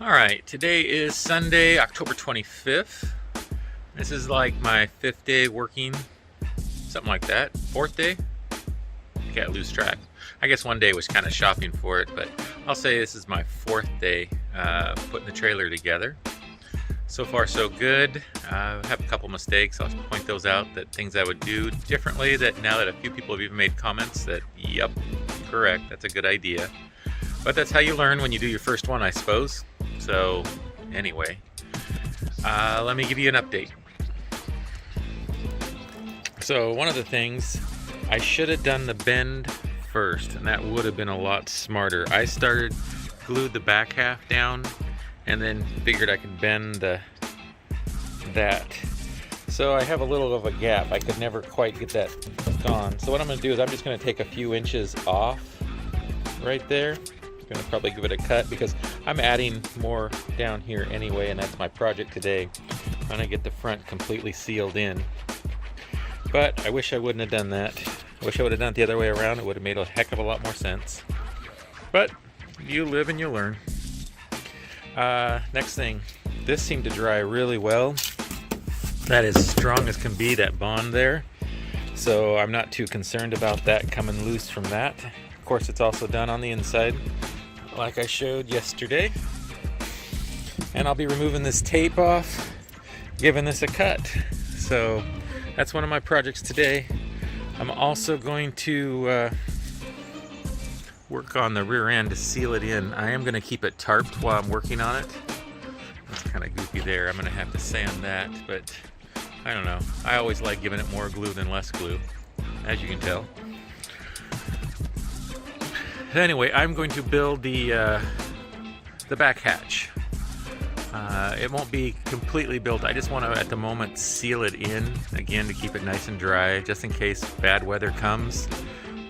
Alright, today is Sunday, October 25th. This is like my 5th day working, something like that. 4th day? Can't lose track. I guess one day was kind of shopping for it, but I'll say this is my 4th day putting the trailer together. So far so good. I have a couple mistakes. I'll point those out, that things I would do differently, that now that a few people have even made comments that, yep, correct, that's a good idea. But that's how you learn when you do your first one, I suppose. So anyway, let me give you an update. So one of the things, I should have done the bend first, and that would have been a lot smarter. I glued the back half down and then figured I could bend that. So I have a little of a gap. I could never quite get that gone. So what I'm going to do is I'm just going to take a few inches off right there. Going to probably give it a cut because I'm adding more down here anyway, and that's my project today. I'm going to get the front completely sealed in. But I wish I wouldn't have done that. I wish I would have done it the other way around. It would have made a heck of a lot more sense. But you live and you learn. Next thing, this seemed to dry really well. That is strong as can be, that bond there. So I'm not too concerned about that coming loose from that. Of course, it's also done on the inside, like I showed yesterday. And I'll be removing this tape off, giving this a cut. So that's one of my projects today. I'm also going to work on the rear end to seal it in. I am going to keep it tarped while I'm working on it. It's kind of goofy there. I'm going to have to sand that, but I don't know. I always like giving it more glue than less glue, as you can tell. Anyway, I'm going to build the back hatch. It won't be completely built. I just want to, at the moment, seal it in again to keep it nice and dry, just in case bad weather comes.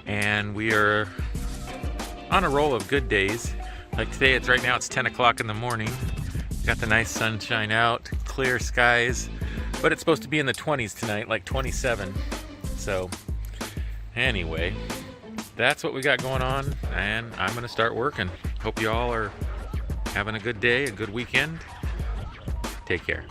And we are on a roll of good days. Like today, right now it's 10 o'clock in the morning. Got the nice sunshine out, clear skies, but it's supposed to be in the 20s tonight, like 27. So anyway, that's what we got going on, and I'm going to start working. Hope you all are having a good day, a good weekend. Take care.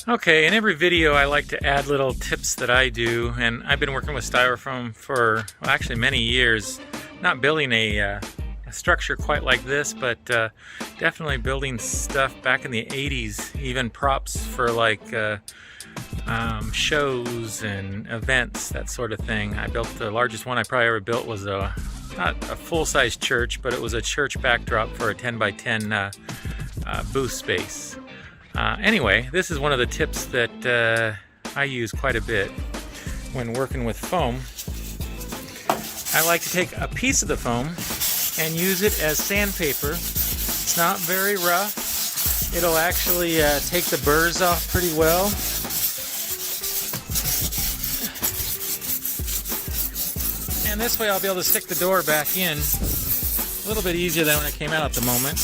Okay, in every video I like to add little tips that I do, and I've been working with styrofoam for, well, actually many years. Not building a structure quite like this, but definitely building stuff back in the 80s, even props for like shows and events, that sort of thing. I built the largest one I probably ever built was not a full-size church, but it was a church backdrop for a 10 by 10 booth space. Anyway, this is one of the tips that I use quite a bit when working with foam. I like to take a piece of the foam and use it as sandpaper. It's not very rough. It'll actually take the burrs off pretty well. And this way I'll be able to stick the door back in a little bit easier than when it came out at the moment.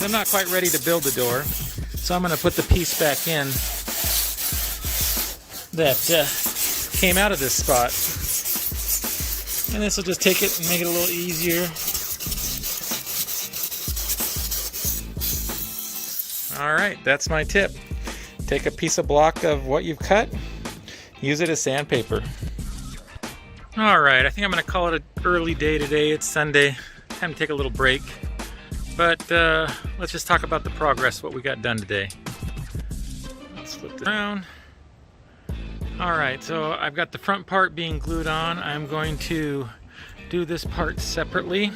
I'm not quite ready to build the door. So I'm going to put the piece back in that came out of this spot. And this will just take it and make it a little easier. Alright, that's my tip. Take a piece of block of what you've cut, use it as sandpaper. Alright, I think I'm going to call it an early day today. It's Sunday. Time to take a little break. But let's just talk about the progress, what we got done today. Let's flip this around. Alright, so I've got the front part being glued on. I'm going to do this part separately.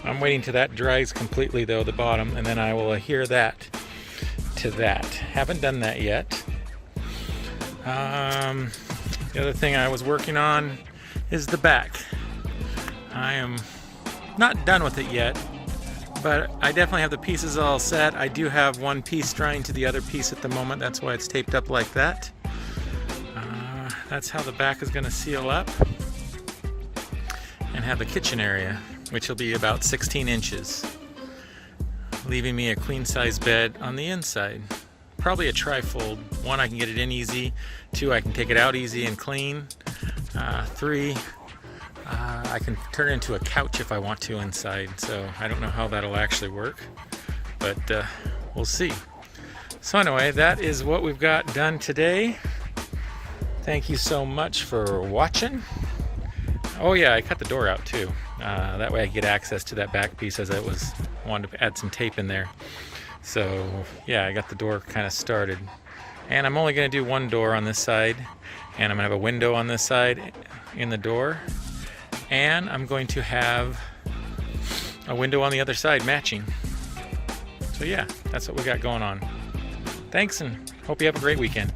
I'm waiting till that dries completely though, the bottom, and then I will adhere that to that. Haven't done that yet. The other thing I was working on is the back. I am not done with it yet, but I definitely have the pieces all set. I do have one piece drying to the other piece at the moment. That's why it's taped up like that. That's how the back is going to seal up and have the kitchen area, which will be about 16 inches, leaving me a queen size bed on the inside. Probably a trifold. 1, I can get it in easy. 2, I can take it out easy and clean. 3, I can turn it into a couch if I want to inside, so I don't know how that'll actually work, but we'll see. So anyway, that is what we've got done today. Thank you so much for watching. Oh yeah, I cut the door out too. That way I get access to that back piece, as I wanted to add some tape in there. So yeah, I got the door kind of started. And I'm only going to do one door on this side, and I'm going to have a window on this side in the door, and I'm going to have a window on the other side matching. So yeah, that's what we got going on. Thanks, and hope you have a great weekend.